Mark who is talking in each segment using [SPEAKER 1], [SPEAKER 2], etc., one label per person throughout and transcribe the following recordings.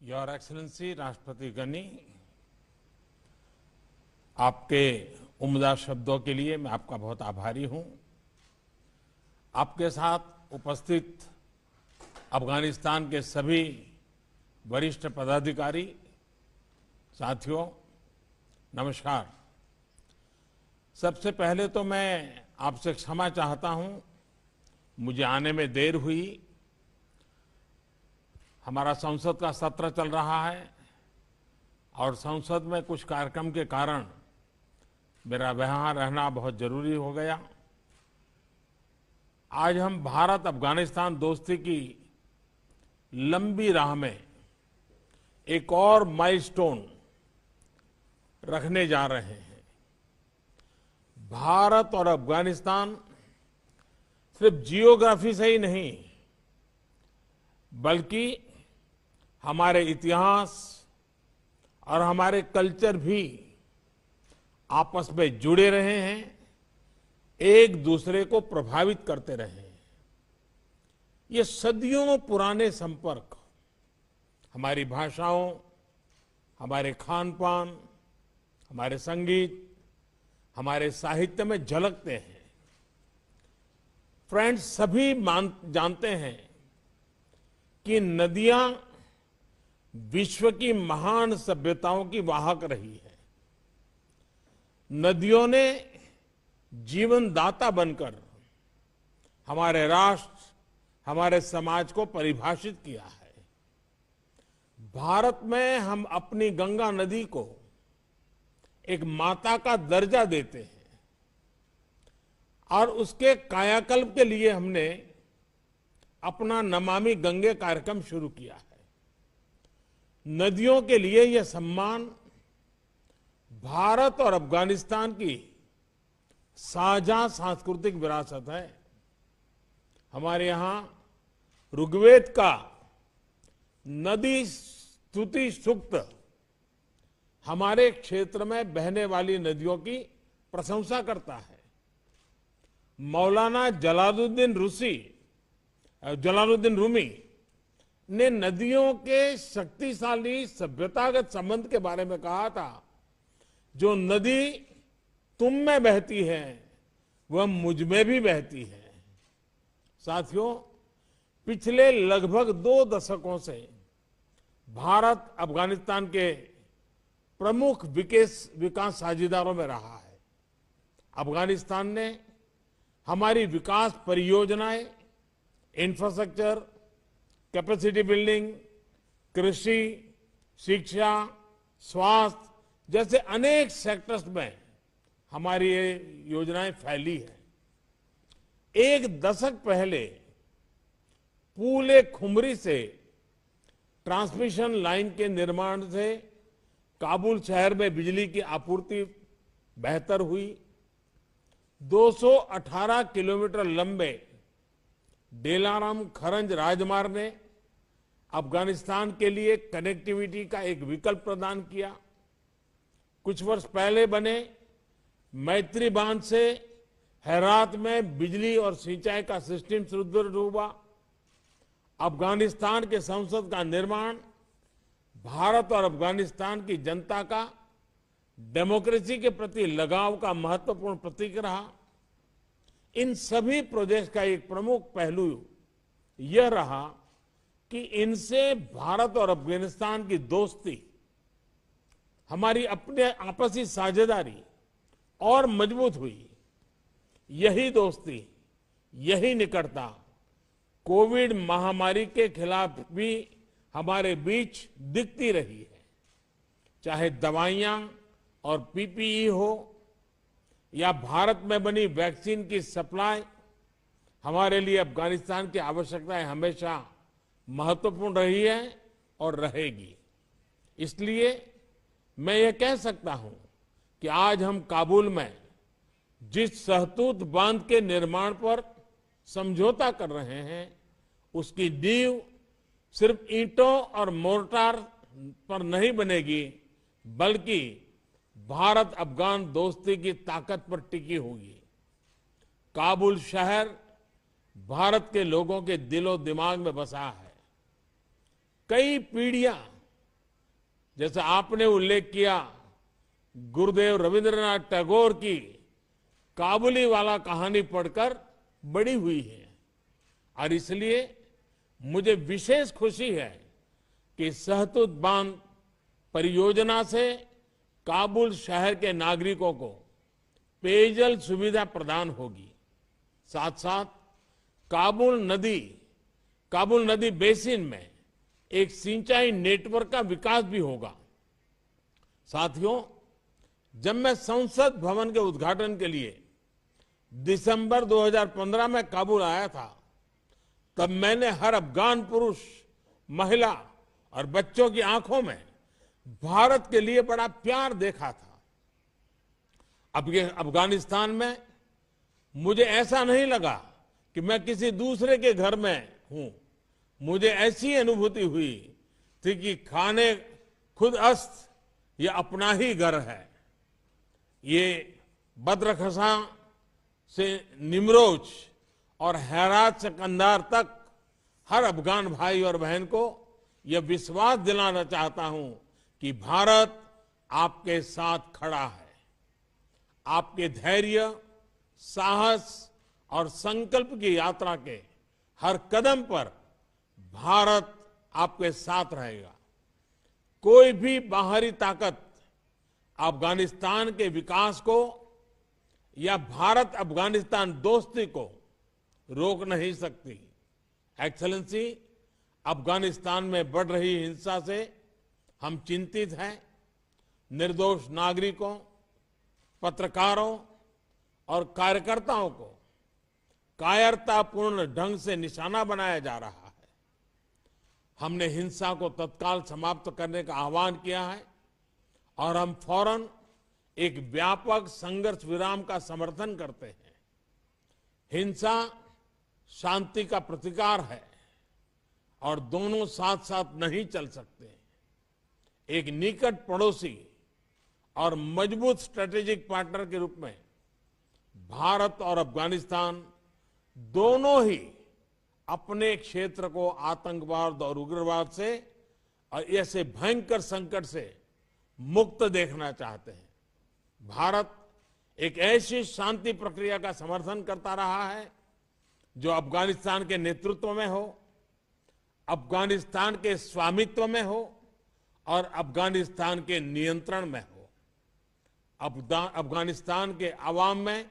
[SPEAKER 1] Your excellency राष्ट्रपति गनी, आपके उम्दा शब्दों के लिए मैं आपका बहुत आभारी हूं। आपके साथ उपस्थित अफगानिस्तान के सभी वरिष्ठ पदाधिकारी, साथियों, नमस्कार। सबसे पहले तो मैं आपसे क्षमा चाहता हूं, मुझे आने में देर हुई। हमारा संसद का सत्र चल रहा है और संसद में कुछ कार्यक्रम के कारण मेरा वहां रहना बहुत जरूरी हो गया। आज हम भारत अफगानिस्तान दोस्ती की लंबी राह में एक और माइलस्टोन रखने जा रहे हैं। भारत और अफगानिस्तान सिर्फ जियोग्राफी से ही नहीं, बल्कि हमारे इतिहास और हमारे कल्चर भी आपस में जुड़े रहे हैं, एक दूसरे को प्रभावित करते रहे हैं। ये सदियों पुराने संपर्क हमारी भाषाओं, हमारे खान पान, हमारे संगीत, हमारे साहित्य में झलकते हैं। फ्रेंड्स, सभी जानते हैं कि नदियां विश्व की महान सभ्यताओं की वाहक रही है। नदियों ने जीवनदाता बनकर हमारे राष्ट्र, हमारे समाज को परिभाषित किया है। भारत में हम अपनी गंगा नदी को एक माता का दर्जा देते हैं और उसके कायाकल्प के लिए हमने अपना नमामि गंगे कार्यक्रम शुरू किया है। नदियों के लिए यह सम्मान भारत और अफगानिस्तान की साझा सांस्कृतिक विरासत है। हमारे यहां ऋग्वेद का नदी स्तुति सूक्त हमारे क्षेत्र में बहने वाली नदियों की प्रशंसा करता है। मौलाना जलालुद्दीन रूमी ने नदियों के शक्तिशाली सभ्यतागत संबंध के बारे में कहा था, जो नदी तुम में बहती है वह मुझ में भी बहती है। साथियों, पिछले लगभग 2 दशकों से भारत अफगानिस्तान के प्रमुख विकास साझेदारों में रहा है। अफगानिस्तान ने हमारी विकास परियोजनाएं, इंफ्रास्ट्रक्चर, कैपेसिटी बिल्डिंग, कृषि, शिक्षा, स्वास्थ्य जैसे अनेक सेक्टर्स में हमारी ये योजनाएं फैली हैं। 1 दशक पहले पूले खुमरी से ट्रांसमिशन लाइन के निर्माण से काबुल शहर में बिजली की आपूर्ति बेहतर हुई। 218 किलोमीटर लंबे डेलाराम खरंज राजमार्ग ने अफगानिस्तान के लिए कनेक्टिविटी का एक विकल्प प्रदान किया। कुछ वर्ष पहले बने मैत्री बांध से हेरात में बिजली और सिंचाई का सिस्टम सुदृढ़ हुआ। अफगानिस्तान के संसद का निर्माण भारत और अफगानिस्तान की जनता का डेमोक्रेसी के प्रति लगाव का महत्वपूर्ण प्रतीक रहा। इन सभी प्रोजेक्ट का एक प्रमुख पहलू यह रहा कि इनसे भारत और अफगानिस्तान की दोस्ती, हमारी अपने आपसी साझेदारी और मजबूत हुई। यही दोस्ती, यही निकटता कोविड महामारी के खिलाफ भी हमारे बीच दिखती रही है। चाहे दवाइयां और पीपीई हो या भारत में बनी वैक्सीन की सप्लाई, हमारे लिए अफगानिस्तान की आवश्यकताएं हमेशा महत्वपूर्ण रही है और रहेगी। इसलिए मैं ये कह सकता हूं कि आज हम काबुल में जिस सहतूत बांध के निर्माण पर समझौता कर रहे हैं, उसकी नींव सिर्फ ईंटों और मोर्टार पर नहीं बनेगी, बल्कि भारत अफगान दोस्ती की ताकत पर टिकी होगी। काबुल शहर भारत के लोगों के दिलो दिमाग में बसा है। कई पीढ़ियां जैसे आपने उल्लेख किया, गुरुदेव रविंद्रनाथ टैगोर की काबुली वाला कहानी पढ़कर बड़ी हुई है और इसलिए मुझे विशेष खुशी है कि सहतूत बांध परियोजना से काबुल शहर के नागरिकों को पेयजल सुविधा प्रदान होगी। साथ साथ काबुल नदी बेसिन में एक सिंचाई नेटवर्क का विकास भी होगा। साथियों, जब मैं संसद भवन के उद्घाटन के लिए दिसंबर 2015 में काबुल आया था, तब मैंने हर अफगान पुरुष, महिला और बच्चों की आंखों में भारत के लिए बड़ा प्यार देखा था। अब ये अफगानिस्तान में मुझे ऐसा नहीं लगा कि मैं किसी दूसरे के घर में हूं। मुझे ऐसी अनुभूति हुई थी कि खाने खुद अस्त ये अपना ही घर है। ये बद्रखसा से निमरोज और हेरात से कंधार तक हर अफगान भाई और बहन को यह विश्वास दिलाना चाहता हूं कि भारत आपके साथ खड़ा है। आपके धैर्य, साहस और संकल्प की यात्रा के हर कदम पर भारत आपके साथ रहेगा। कोई भी बाहरी ताकत अफगानिस्तान के विकास को या भारत अफगानिस्तान दोस्ती को रोक नहीं सकती। एक्सेलेंसी, अफगानिस्तान में बढ़ रही हिंसा से हम चिंतित हैं। निर्दोष नागरिकों, पत्रकारों और कार्यकर्ताओं को कायरतापूर्ण ढंग से निशाना बनाया जा रहा है। हमने हिंसा को तत्काल समाप्त करने का आह्वान किया है और हम फौरन एक व्यापक संघर्ष विराम का समर्थन करते हैं। हिंसा शांति का प्रतिकार है और दोनों साथ साथ नहीं चल सकते। एक निकट पड़ोसी और मजबूत स्ट्रेटेजिक पार्टनर के रूप में भारत और अफगानिस्तान दोनों ही अपने क्षेत्र को आतंकवाद और उग्रवाद से और ऐसे भयंकर संकट से मुक्त देखना चाहते हैं। भारत एक ऐसी शांति प्रक्रिया का समर्थन करता रहा है जो अफगानिस्तान के नेतृत्व में हो, अफगानिस्तान के स्वामित्व में हो और अफगानिस्तान के नियंत्रण में हो। अफगानिस्तान के अवाम में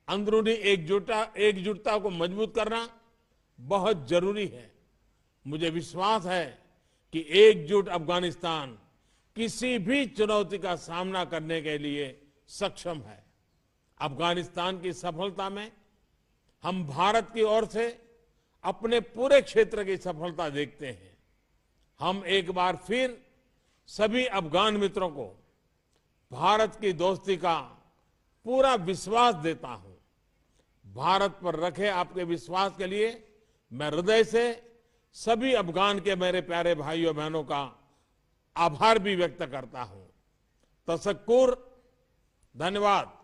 [SPEAKER 1] अंदरूनी एकजुटता को मजबूत करना बहुत जरूरी है। मुझे विश्वास है कि एकजुट अफगानिस्तान किसी भी चुनौती का सामना करने के लिए सक्षम है। अफगानिस्तान की सफलता में हम भारत की ओर से अपने पूरे क्षेत्र की सफलता देखते हैं। हम एक बार फिर सभी अफगान मित्रों को भारत की दोस्ती का पूरा विश्वास देता हूं। भारत पर रखे आपके विश्वास के लिए मैं हृदय से सभी अफगान के मेरे प्यारे भाइयों बहनों का आभार भी व्यक्त करता हूं। तशक्कुर, धन्यवाद।